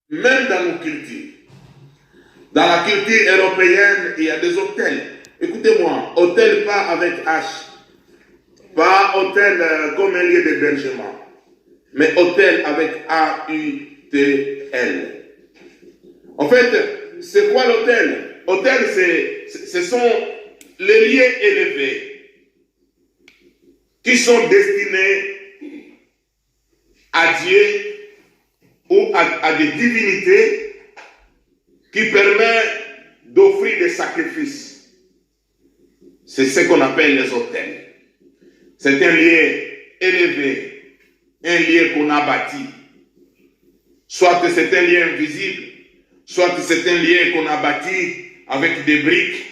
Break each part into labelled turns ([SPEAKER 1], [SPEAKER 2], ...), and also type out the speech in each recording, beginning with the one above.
[SPEAKER 1] même dans nos cultures. Dans la culture européenne, il y a des hôtels. Écoutez-moi, hôtel pas avec H, pas hôtel comme un lieu d'hébergement, mais hôtel avec A-U-T-L. En fait, c'est quoi l'hôtel? Hôtel, ce sont les lieux élevés qui sont destinés à Dieu ou à des divinités qui permettent d'offrir des sacrifices. C'est ce qu'on appelle les hôtels. C'est un lieu élevé, un lieu qu'on a bâti. Soit c'est un lieu invisible, soit c'est un lieu qu'on a bâti avec des briques.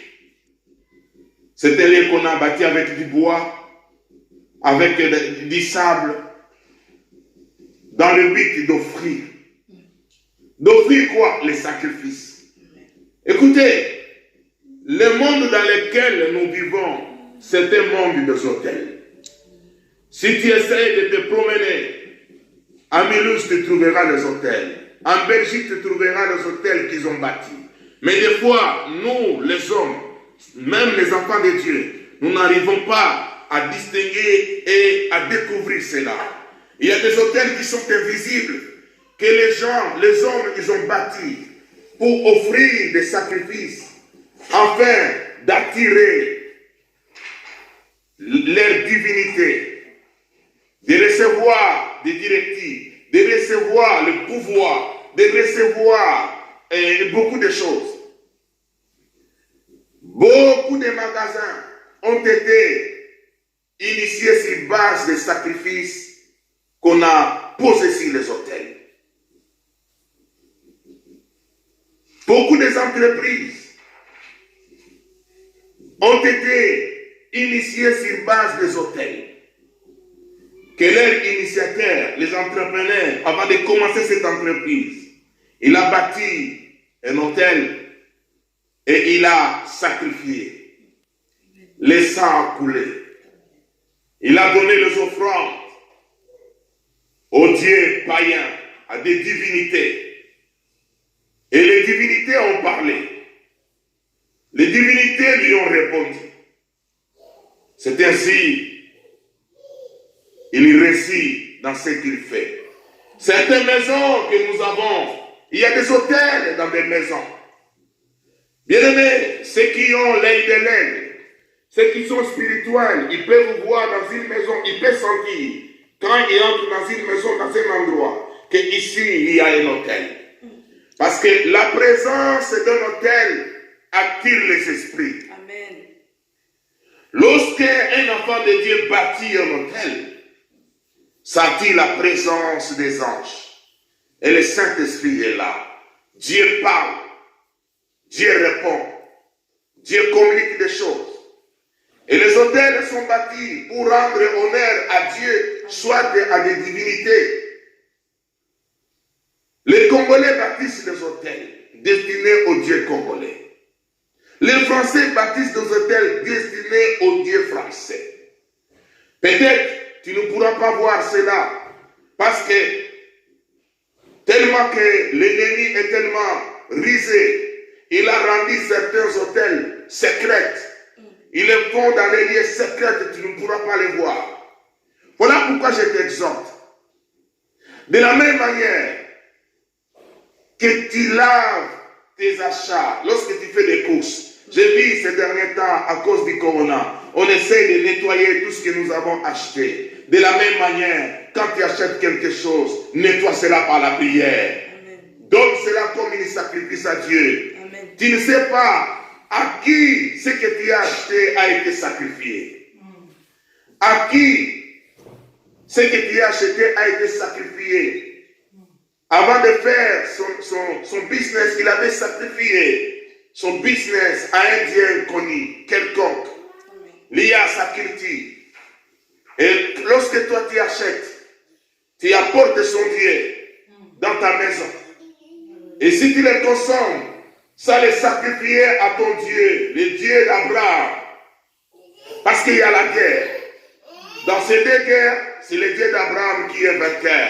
[SPEAKER 1] C'est un lieu qu'on a bâti avec du bois, avec du sable, dans le but d'offrir. D'offrir quoi? Les sacrifices. Écoutez, le monde dans lequel nous vivons, c'est un monde des hôtels. Si tu essaies de te promener, à Mulhouse, tu trouveras les hôtels. En Belgique, tu trouveras les hôtels qu'ils ont bâtis. Mais des fois, nous, les hommes, même les enfants de Dieu, nous n'arrivons pas à distinguer et à découvrir cela. Il y a des hôtels qui sont invisibles, que les gens, les hommes, ils ont bâtis pour offrir des sacrifices, afin d'attirer leur divinité, de recevoir des directives, de recevoir le pouvoir, de recevoir beaucoup de choses. Beaucoup de magasins ont été initiés sur base des sacrifices qu'on a posés sur les hôtels. Beaucoup des entreprises ont été initiées sur base des hôtels. Que leur initiateur, les entrepreneurs, avant de commencer cette entreprise, il a bâti un hôtel et il a sacrifié. Le sang a coulé. Il a donné les offrandes aux dieux païens, à des divinités. Et les divinités ont parlé. Les divinités lui ont répondu. C'est ainsi, il réussit dans ce qu'il fait. Certaines maisons que nous avons, il y a des hôtels dans des maisons. Bien-aimés, ceux qui ont l'œil de l'aigle, ceux qui sont spirituels, ils peuvent voir dans une maison, ils peuvent sentir, quand ils entrent dans une maison, dans un endroit, qu'ici, il y a un hôtel. Parce que la présence d'un hôtel attire les esprits.
[SPEAKER 2] Amen.
[SPEAKER 1] Lorsqu'un enfant de Dieu bâtit un hôtel, ça attire la présence des anges. Et le Saint-Esprit est là. Dieu parle. Dieu répond. Dieu communique des choses. Et les hôtels sont bâtis pour rendre honneur à Dieu, soit à des divinités. Les Congolais bâtissent des hôtels destinés aux dieux congolais. Les Français bâtissent des hôtels destinés aux dieux français. Peut-être tu ne pourras pas voir cela parce que tellement que l'ennemi est tellement risé, il a rendu certains hôtels secrets. Ils les font dans les lieux secrets, tu ne pourras pas les voir. Voilà pourquoi je t'exhorte. De la même manière que tu laves tes achats lorsque tu fais des courses. J'ai vu ces derniers temps, à cause du corona, on essaie de nettoyer tout ce que nous avons acheté. De la même manière, quand tu achètes quelque chose, nettoie cela par la prière.
[SPEAKER 2] Amen.
[SPEAKER 1] Donne cela comme un sacrifice à Dieu.
[SPEAKER 2] Amen.
[SPEAKER 1] Tu ne sais pas à qui ce que tu as acheté a été sacrifié. À qui ce que tu as acheté a été sacrifié. Avant de faire son business, il avait sacrifié son business à un Dieu connu, quelconque, lié à sa culture. Et lorsque toi tu achètes, tu apportes son Dieu dans ta maison. Et si tu les consommes, ça les sacrifier à ton Dieu, le Dieu d'Abraham. Parce qu'il y a la guerre. Dans ces deux guerres, c'est le Dieu d'Abraham qui est vainqueur.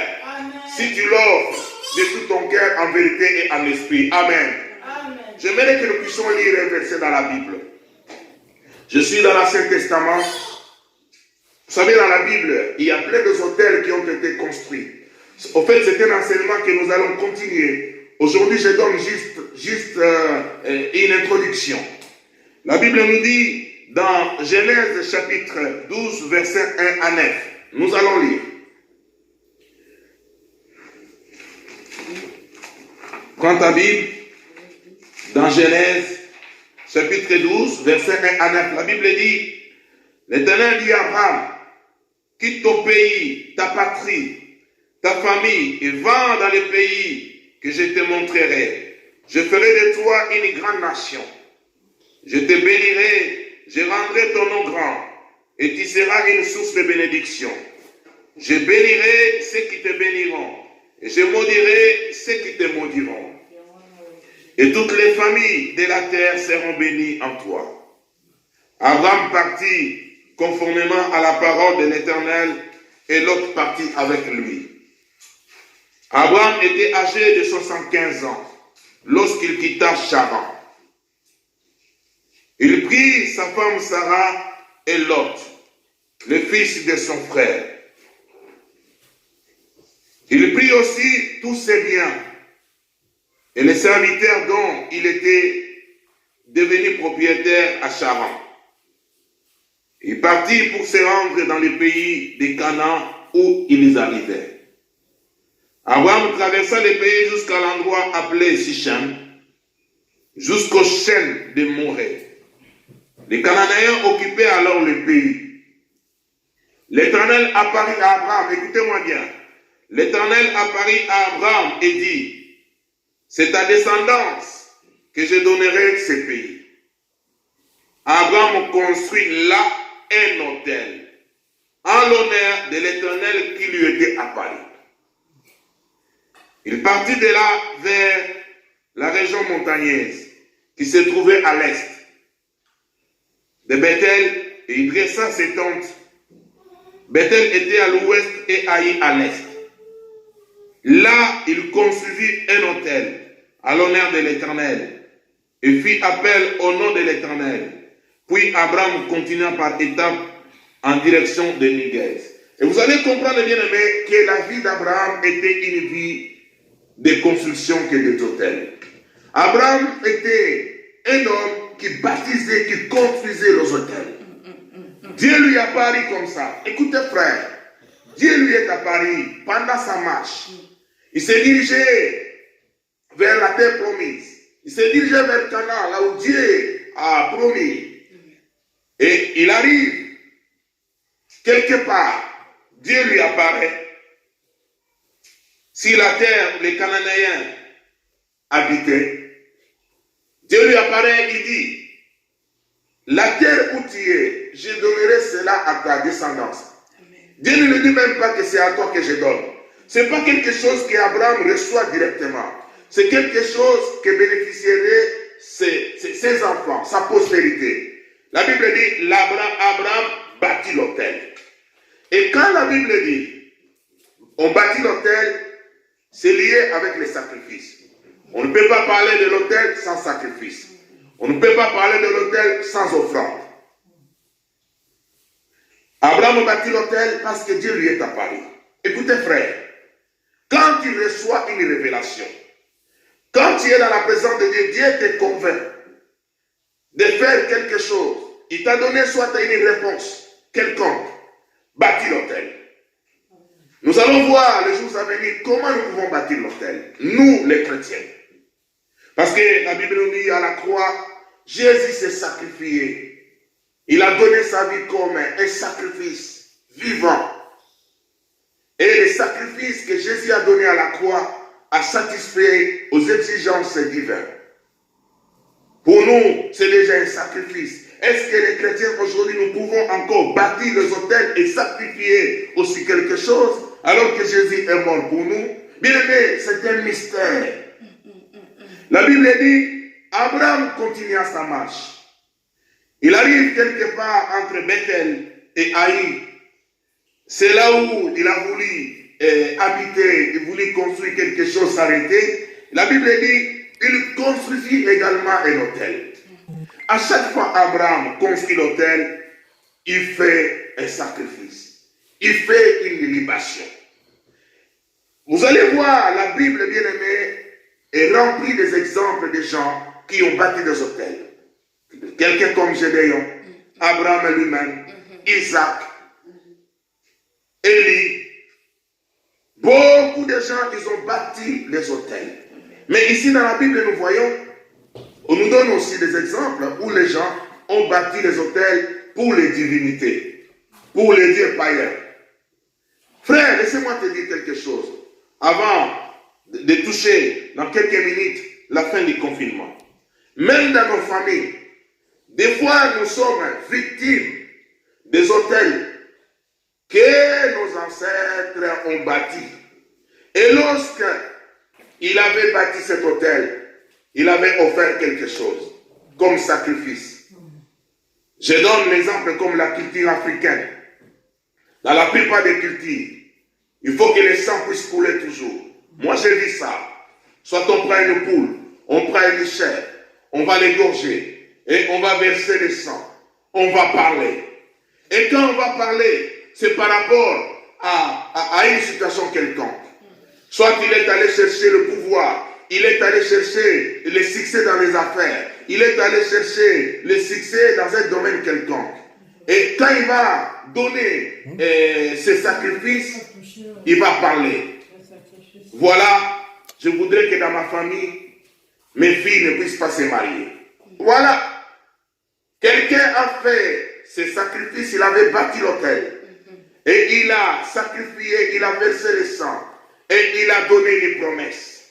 [SPEAKER 1] Si tu l'offres, de tout ton cœur en vérité et en esprit. Amen.
[SPEAKER 2] Amen.
[SPEAKER 1] J'aimerais que nous puissions lire un verset dans la Bible. Je suis dans l'Ancien Testament. Vous savez, dans la Bible, il y a plein d'hôtels qui ont été construits. Au fait, c'est un enseignement que nous allons continuer. Aujourd'hui, je donne juste une introduction. La Bible nous dit dans Genèse chapitre 12, versets 1 à 9. Nous allons lire. Prends ta Bible. Dans Genèse chapitre 12, verset 1 à 9. La Bible dit, l'Éternel dit à Abraham, quitte ton pays, ta patrie, ta famille, et va dans les pays que je te montrerai. Je ferai de toi une grande nation. Je te bénirai, je rendrai ton nom grand, et tu seras une source de bénédiction. Je bénirai ceux qui te béniront, et je maudirai ceux qui te maudiront. Et toutes les familles de la terre seront bénies en toi. Abraham partit conformément à la parole de l'Éternel, et Lot partit avec lui. Abraham était âgé de 75 ans lorsqu'il quitta Charan. Il prit sa femme Sarah et Lot, le fils de son frère. Il prit aussi tous ses biens et les serviteurs dont il était devenu propriétaire à Charan. Il partit pour se rendre dans le pays de Canaan où ils arrivaient. Abraham traversa le pays jusqu'à l'endroit appelé Sichem, jusqu'aux chênes de Morée. Les Cananéens occupaient alors le pays. L'Éternel apparut à Abraham, écoutez-moi bien. L'Éternel apparut à Abraham et dit, c'est ta descendance que je donnerai ce pays. Abraham construit là un autel, en l'honneur de l'Éternel qui lui était apparu. Il partit de là vers la région montagneuse qui se trouvait à l'est de Bethel et il dressa ses tentes. Bethel était à l'ouest et Haï à l'est. Là, il construisit un autel à l'honneur de l'Éternel et fit appel au nom de l'Éternel. Puis Abraham continua par étapes en direction de Néguev. Et vous allez comprendre, bien aimé, que la vie d'Abraham était une vie de construction que des hôtels. Abraham était un homme qui baptisait, qui construisait les hôtels. Dieu lui apparut comme ça. Écoutez frère, Dieu lui est apparu pendant sa marche. Il s'est dirigé vers la terre promise. Il s'est dirigé vers Canaan, là où Dieu a promis. Et il arrive quelque part. Dieu lui apparaît. Si la terre, les Cananéens habitaient, Dieu lui apparaît, il dit, la terre où tu es, je donnerai cela à ta descendance. Amen. Dieu ne lui dit même pas que c'est à toi que je donne. Ce n'est pas quelque chose qu'Abraham reçoit directement. C'est quelque chose que bénéficierait ses enfants, sa postérité. La Bible dit, Abraham bâtit l'autel. Et quand la Bible dit, on bâtit l'autel, c'est lié avec les sacrifices. On ne peut pas parler de l'autel sans sacrifice. On ne peut pas parler de l'autel sans offrande. Abraham bâtit l'autel parce que Dieu lui est apparu. Écoutez frère, quand tu reçois une révélation, quand tu es dans la présence de Dieu, Dieu te convainc de faire quelque chose. Il t'a donné soit une réponse quelconque. Bâtis l'autel. Nous allons voir les jours à venir comment nous pouvons bâtir l'autel. Nous, les chrétiens. Parce que la Bible nous dit à la croix, Jésus s'est sacrifié. Il a donné sa vie comme un sacrifice vivant. Et le sacrifice que Jésus a donné à la croix a satisfait aux exigences divines. Pour nous, c'est déjà un sacrifice. Est-ce que les chrétiens aujourd'hui, nous pouvons encore bâtir les autels et sacrifier aussi quelque chose alors que Jésus est mort pour nous? Bien aimé, c'est un mystère. La Bible dit, Abraham continua sa marche. Il arrive quelque part entre Bethel et Haï. C'est là où il a voulu habiter, il voulut construire quelque chose, s'arrêter. La Bible dit, il construisit également un autel. À chaque fois Abraham construit l'autel, il fait un sacrifice. Il fait une libation. Vous allez voir, la Bible, bien aimée, est remplie des exemples de gens qui ont bâti des autels. Quelqu'un comme Gédéon, Abraham lui-même, Isaac, Élie. Beaucoup de gens, ils ont bâti les autels. Mais ici dans la Bible, nous voyons, on nous donne aussi des exemples où les gens ont bâti les autels pour les divinités, pour les dieux païens. Frère, laissez-moi te dire quelque chose. Avant de toucher dans quelques minutes la fin du confinement, même dans nos familles, des fois nous sommes victimes des autels que nos ancêtres ont bâtis. Et lorsque il avait bâti cet autel, il avait offert quelque chose comme sacrifice. Je donne l'exemple comme la culture africaine. Dans la plupart des cultures, il faut que le sang puisse couler toujours. Moi, j'ai vu ça. Soit on prend une poule, on prend une chair, on va l'égorger et on va verser le sang. On va parler. Et quand on va parler, c'est par rapport à une situation quelconque. Soit il est allé chercher le pouvoir, il est allé chercher le succès dans les affaires, il est allé chercher le succès dans un domaine quelconque. Et quand il va donner ses sacrifices, il va parler. Voilà, je voudrais que dans ma famille, mes filles ne puissent pas se marier. Voilà. Quelqu'un a fait ses sacrifices, il avait bâti l'autel. Et il a sacrifié, il a versé le sang. Et il a donné une promesse.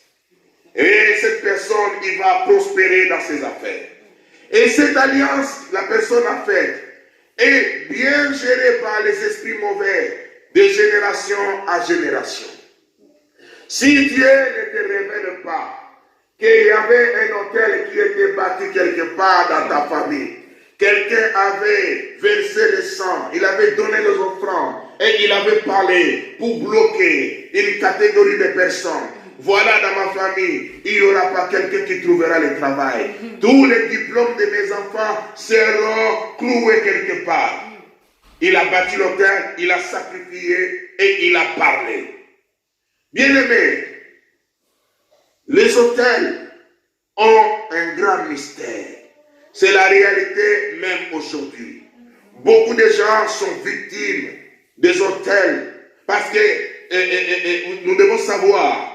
[SPEAKER 1] Et cette personne, il va prospérer dans ses affaires. Et cette alliance, la personne a faite, est bien gérée par les esprits mauvais de génération à génération. Si Dieu ne te révèle pas qu'il y avait un hôtel qui était bâti quelque part dans ta famille, quelqu'un avait versé le sang, il avait donné les offrandes et il avait parlé pour bloquer une catégorie de personnes. Voilà, dans ma famille, il n'y aura pas quelqu'un qui trouvera le travail. Tous les diplômes de mes enfants seront cloués quelque part. Il a bâti l'autel, il a sacrifié et il a parlé. Bien-aimés, les autels ont un grand mystère. C'est la réalité même aujourd'hui. Beaucoup de gens sont victimes des autels parce que nous devons savoir,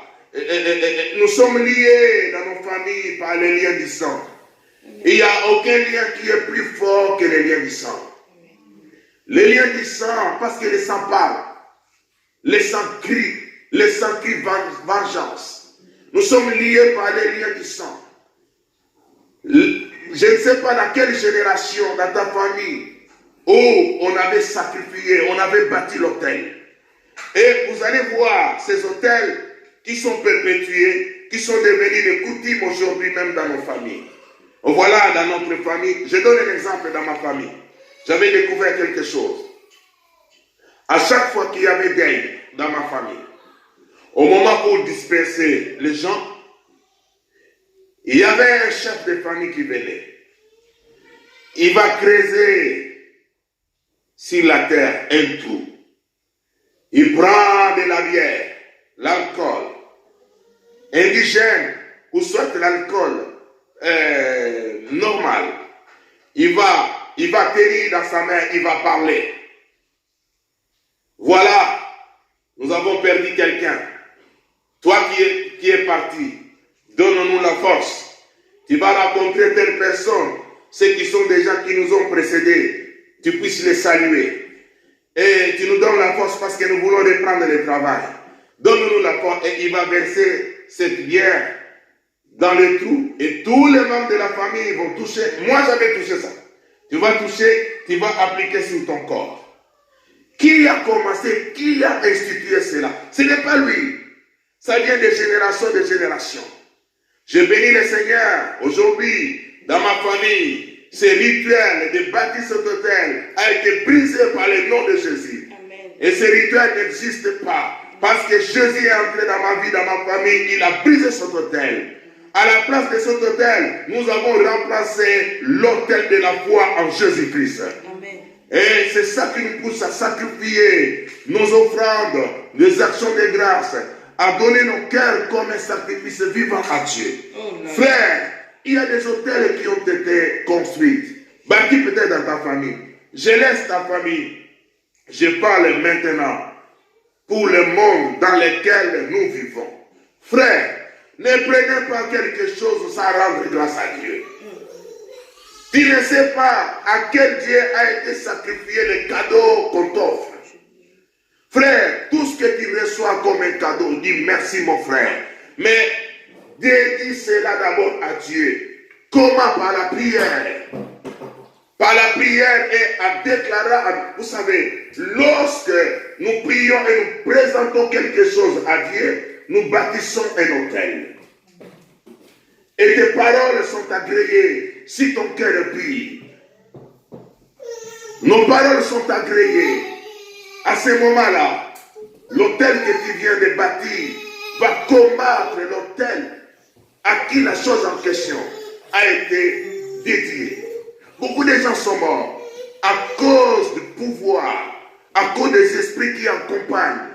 [SPEAKER 1] nous sommes liés dans nos familles par les liens du sang. Il n'y a aucun lien qui est plus fort que les liens du sang. Les liens du sang, parce que le sang parle, le sang crie vengeance. Nous sommes liés par les liens du sang. Je ne sais pas dans quelle génération, dans ta famille, où on avait sacrifié, on avait bâti l'autel. Et vous allez voir ces autels qui sont perpétués, qui sont devenus des coutumes aujourd'hui même dans nos familles. Voilà, dans notre famille, je donne un exemple dans ma famille. J'avais découvert quelque chose. À chaque fois qu'il y avait deuil dans ma famille, au moment pour disperser les gens, il y avait un chef de famille qui venait. Il va creuser sur la terre un trou. Il prend de la bière, l'alcool, indigène, ou soit l'alcool normal. Il va tenir dans sa main, il va parler. Voilà, nous avons perdu quelqu'un. Toi qui es parti, donne-nous la force. Tu vas rencontrer telle personne, ceux qui sont des gens qui nous ont précédés, tu puisses les saluer. Et tu nous donnes la force parce que nous voulons reprendre le travail. Donne-nous la force et il va verser cette bière dans le trou. Et tous les membres de la famille vont toucher. Moi, j'avais touché ça. Tu vas toucher, tu vas appliquer sur ton corps. Qui a commencé, qui a institué cela? Ce n'est pas lui. Ça vient de génération en génération. Je bénis le Seigneur aujourd'hui dans ma famille. Ce rituel de bâtir cet autel a été brisé par le nom de Jésus. Amen. Et ce rituel n'existe pas. Parce que Jésus est entré dans ma vie, dans ma famille, il a brisé cet autel. À la place de cet autel, nous avons remplacé l'autel de la foi en Jésus-Christ. Et c'est ça qui nous pousse à sacrifier nos offrandes, des actions de grâce, à donner nos cœurs comme un sacrifice vivant à Dieu. Frère, il y a des hôtels qui ont été construits, bâtis peut-être dans ta famille. Je laisse ta famille. Je parle maintenant pour le monde dans lequel nous vivons. Frère, ne prenez pas quelque chose sans rendre grâce à Dieu. Tu ne sais pas à quel Dieu a été sacrifié le cadeau qu'on t'offre. Frère, tout ce que tu reçois comme un cadeau, dis merci mon frère. Mais dédie cela d'abord à Dieu. Comment? Par la prière. Par la prière et à déclarer, vous savez, lorsque nous prions et nous présentons quelque chose à Dieu, nous bâtissons un autel. Et tes paroles sont agréées si ton cœur est pur. Nos paroles sont agréées. À ce moment-là, l'autel que tu viens de bâtir va combattre l'autel à qui la chose en question a été dédiée. Beaucoup de gens sont morts à cause du pouvoir, à cause des esprits qui accompagnent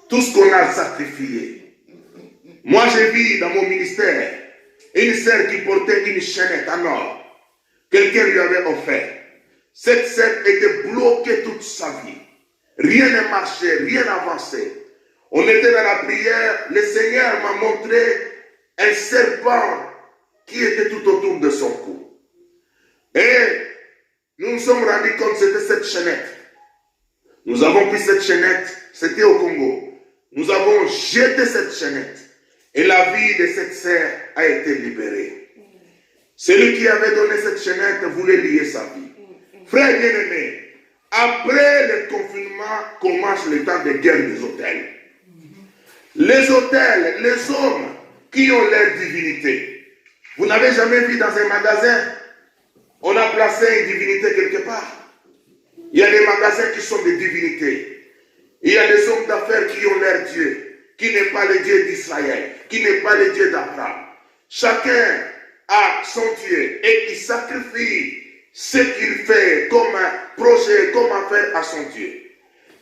[SPEAKER 1] tout ce qu'on a sacrifié. Moi, j'ai vu dans mon ministère une sœur qui portait une chaînette en or. Quelqu'un lui avait offert. Cette sœur était bloquée toute sa vie. Rien ne marchait, rien n'avançait. On était dans la prière. Le Seigneur m'a montré un serpent qui était tout autour de son cou. Et nous nous sommes rendus compte que c'était cette chaînette. Nous avons pris cette chaînette, c'était au Congo. Nous avons jeté cette chaînette. Et la vie de cette sœur a été libérée. Celui qui avait donné cette chaînette voulait lier sa vie. Frère bien-aimé, après le confinement commence le temps de guerre des hôtels. Les hôtels, les hommes qui ont leur divinité. Vous n'avez jamais vu dans un magasin, on a placé une divinité quelque part. Il y a des magasins qui sont des divinités. Il y a des hommes d'affaires qui ont leur Dieu, qui n'est pas le Dieu d'Israël, qui n'est pas le Dieu d'Abraham. Chacun a son Dieu et il sacrifie ce qu'il fait comme un projet, comme affaire à son Dieu.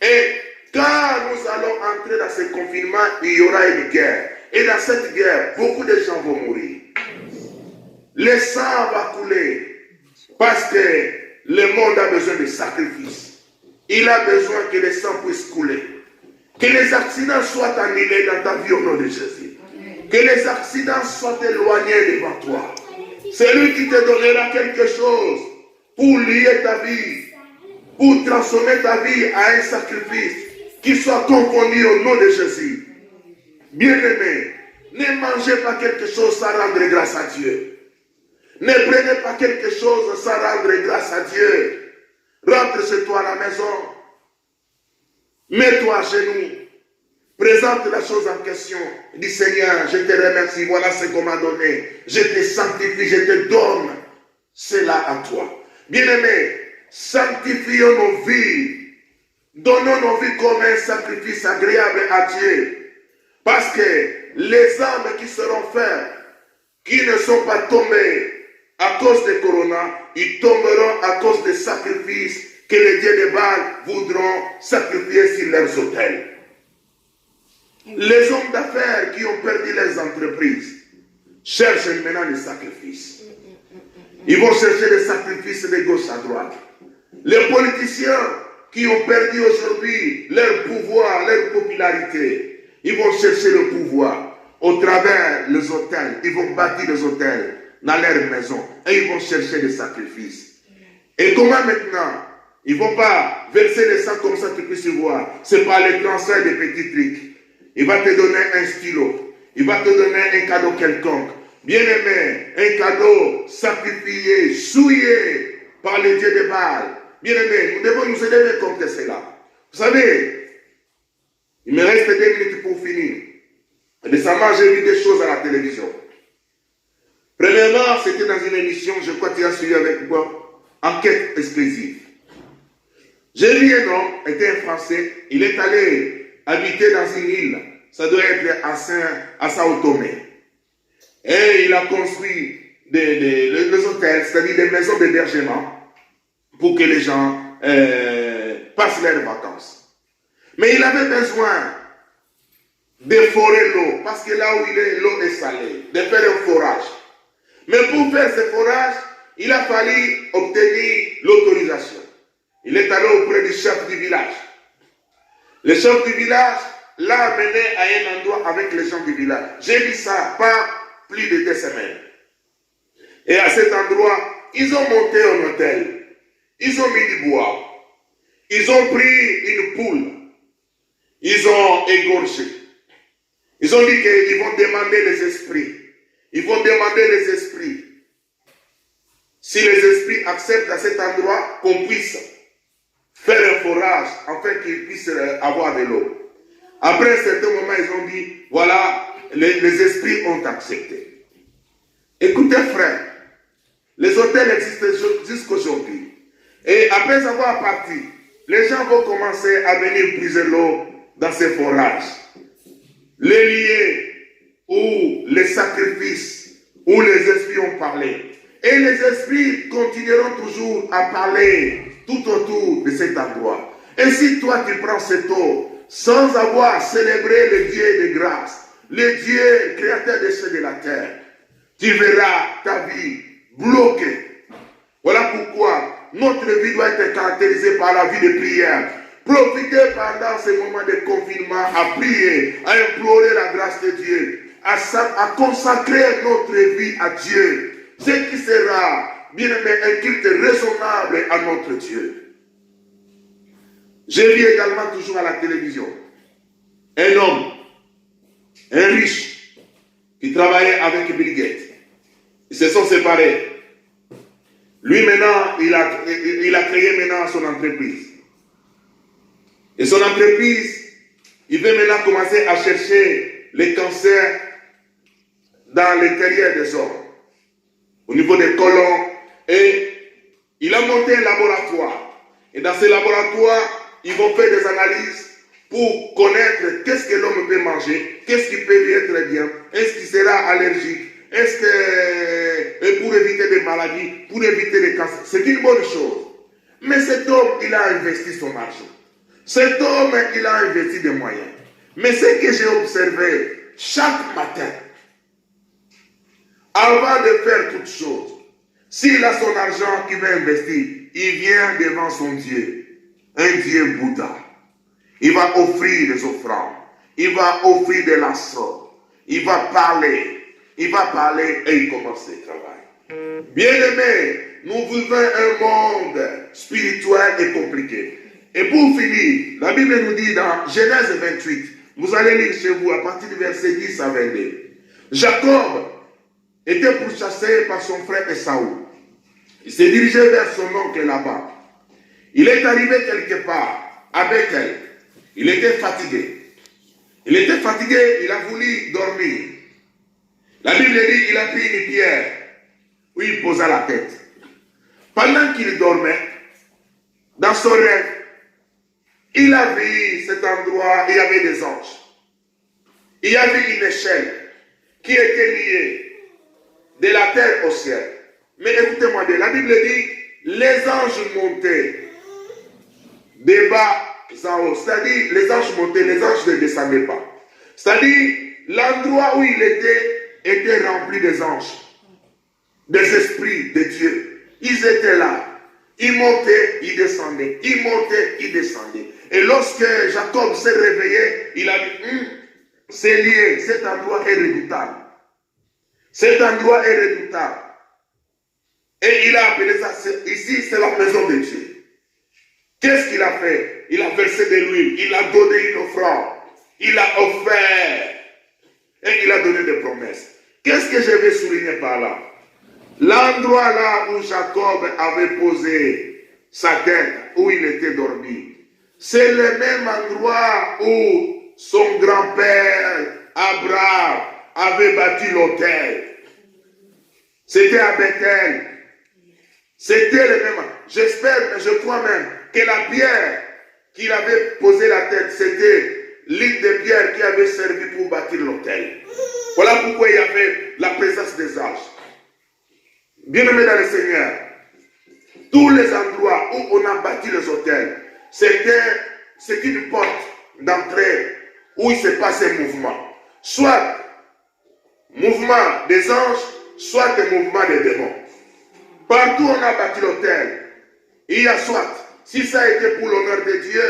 [SPEAKER 1] Et quand nous allons entrer dans ce confinement, il y aura une guerre. Et dans cette guerre, beaucoup de gens vont mourir. Le sang va couler parce que le monde a besoin de sacrifices. Il a besoin que le sang puisse couler. Que les accidents soient annulés dans ta vie au nom de Jésus. Que les accidents soient éloignés devant toi. C'est lui qui te donnera quelque chose pour lier ta vie, pour transformer ta vie à un sacrifice qui soit confondu au nom de Jésus. Bien-aimé, ne mangez pas quelque chose sans rendre grâce à Dieu. Ne prenez pas quelque chose sans rendre grâce à Dieu. Rentre chez toi à la maison. Mets-toi à genoux. Présente la chose en question. Dis Seigneur, je te remercie. Voilà ce qu'on m'a donné. Je te sanctifie, je te donne cela à toi. Bien-aimés, sanctifions nos vies. Donnons nos vies comme un sacrifice agréable à Dieu. Parce que les âmes qui seront faites, qui ne sont pas tombées à cause de Corona, ils tomberont à cause des sacrifices que les dieux de Baal voudront sacrifier sur leurs autels. Les hommes d'affaires qui ont perdu leurs entreprises cherchent maintenant des sacrifices. Ils vont chercher des sacrifices de gauche à droite. Les politiciens qui ont perdu aujourd'hui leur pouvoir, leur popularité, ils vont chercher le pouvoir au travers des hôtels. Ils vont bâtir des hôtels dans leur maison et ils vont chercher des sacrifices. Et comment maintenant? Ils ne vont pas verser le sang comme ça que tu puisses voir. Ce n'est pas le transfert des petits trucs. Il va te donner un stylo. Il va te donner un cadeau quelconque. Bien-aimé, un cadeau sacrifié, souillé par les dieux de Baal. Bien-aimé, nous devons nous élever contre cela. Vous savez, il me reste 2 minutes pour finir. Récemment, j'ai vu des choses à la télévision. Premièrement, c'était dans une émission, je crois que tu as suivi avec moi, Enquête exclusive. J'ai vu un homme, était un Français, il est allé habiter dans une île, ça doit être à Sao Tomé. Et il a construit les hôtels, c'est-à-dire des maisons d'hébergement, pour que les gens passent leurs vacances. Mais il avait besoin de forer l'eau, parce que là où il est, l'eau est salée, de faire un forage. Mais pour faire ce forage, il a fallu obtenir l'autorisation. Il est allé auprès du chef du village. Le chef du village l'a amené à un endroit avec les gens du village. J'ai vu ça pas plus de 2 semaines. Et à cet endroit, ils ont monté un hôtel. Ils ont mis du bois. Ils ont pris une poule. Ils ont égorgé. Ils ont dit qu'ils vont demander les esprits. Ils vont demander les esprits. Si les esprits acceptent à cet endroit qu'on puisse faire un forage afin qu'ils puissent avoir de l'eau. Après un certain moment, ils ont dit, voilà, les esprits ont accepté. Écoutez frère, les hôtels existent jusqu'aujourd'hui. Et après avoir parti, les gens vont commencer à venir puiser l'eau dans ces forages. Les lieux où les sacrifices, où les esprits ont parlé. Et les esprits continueront toujours à parler tout autour de cet endroit. Et si toi tu prends cette eau sans avoir célébré le Dieu de grâce, le Dieu créateur des cieux et de la terre, tu verras ta vie bloquée. Voilà pourquoi notre vie doit être caractérisée par la vie de prière. Profitez pendant ces moments de confinement à prier, à implorer la grâce de Dieu, à consacrer notre vie à Dieu. Ce qui sera, bien aimé, un culte raisonnable à notre Dieu. J'ai vu également toujours à la télévision un homme, un riche, qui travaillait avec Bill Gates. Ils se sont séparés. Lui maintenant, il a créé maintenant son entreprise. Et son entreprise, il veut maintenant commencer à chercher les cancers dans l'intérieur des hommes, au niveau des colons. Et il a monté un laboratoire. Et dans ce laboratoire, ils vont faire des analyses pour connaître qu'est-ce que l'homme peut manger, qu'est-ce qui peut lui être bien, est-ce qu'il sera allergique, est-ce que pour éviter des maladies, pour éviter les cancers. C'est une bonne chose. Mais cet homme, il a investi son argent. Cet homme, il a investi des moyens. Mais ce que j'ai observé, chaque matin, avant de faire toute chose, s'il a son argent qu'il veut investir, il vient devant son Dieu, un Dieu Bouddha. Il va offrir des offrandes, il va offrir des laçons, il va parler et il commence le travail. Bien-aimés, nous vivons un monde spirituel et compliqué. Et pour finir, la Bible nous dit dans Genèse 28, vous allez lire chez vous à partir du verset 10 à 22. Jacob était pourchassé par son frère Esaü. Il s'est dirigé vers son oncle là-bas. Il est arrivé quelque part à Bethel. Il était fatigué. Il a voulu dormir. La Bible dit qu'il a pris une pierre où il posa la tête. Pendant qu'il dormait, dans son rêve, il a vu cet endroit, il y avait des anges. Il y avait une échelle qui était liée de la terre au ciel. Mais écoutez-moi bien, la Bible dit, les anges montaient des bas en haut. C'est-à-dire, les anges montaient, les anges ne descendaient pas. C'est-à-dire, l'endroit où il était rempli des anges, des esprits de Dieu. Ils étaient là. Ils montaient, ils descendaient. Ils montaient, ils descendaient. Et lorsque Jacob s'est réveillé, il a dit, c'est lié, cet endroit est redoutable. Cet endroit est redoutable. Et il a appelé ça, ici c'est la maison de Dieu. Qu'est-ce qu'il a fait? Il a versé de l'huile, il a donné une offrande, il a offert et il a donné des promesses. Qu'est-ce que je vais souligner par là? L'endroit là où Jacob avait posé sa tête, où il était dormi, c'est le même endroit où son grand-père Abraham avait bâti l'autel. C'était à Bethel. C'était le même. J'espère, je crois même que la pierre qu'il avait posé la tête, c'était lits de pierre qui avaient servi pour bâtir l'autel. Voilà pourquoi il y avait la présence des anges. Bien-aimés dans le Seigneur, tous les endroits où on a bâti les autels, c'est une porte d'entrée où il se passe un mouvement. Soit mouvement des anges, soit des mouvements des démons. Partout où on a bâti l'autel, il y a soit, si ça a été pour l'honneur de Dieu,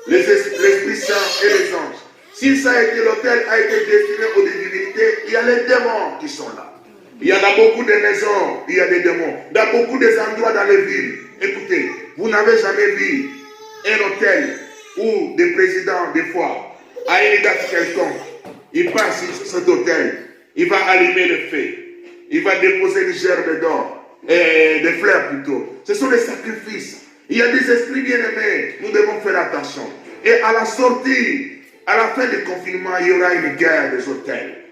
[SPEAKER 1] l'Esprit Saint et les anges. Si ça a été, l'autel a été destiné aux divinités, il y a les démons qui sont là. Il y en a beaucoup de maisons, il y a des démons. Dans beaucoup des endroits dans les villes, écoutez, vous n'avez jamais vu un hôtel où des présidents, des fois, à une date quelconque, il passe sur cet hôtel, il va allumer le feu, il va déposer une gerbe d'or, des fleurs plutôt. Ce sont des sacrifices. Il y a des esprits bien-aimés, nous devons faire attention. Et à la sortie, à la fin du confinement, il y aura une guerre des hôtels.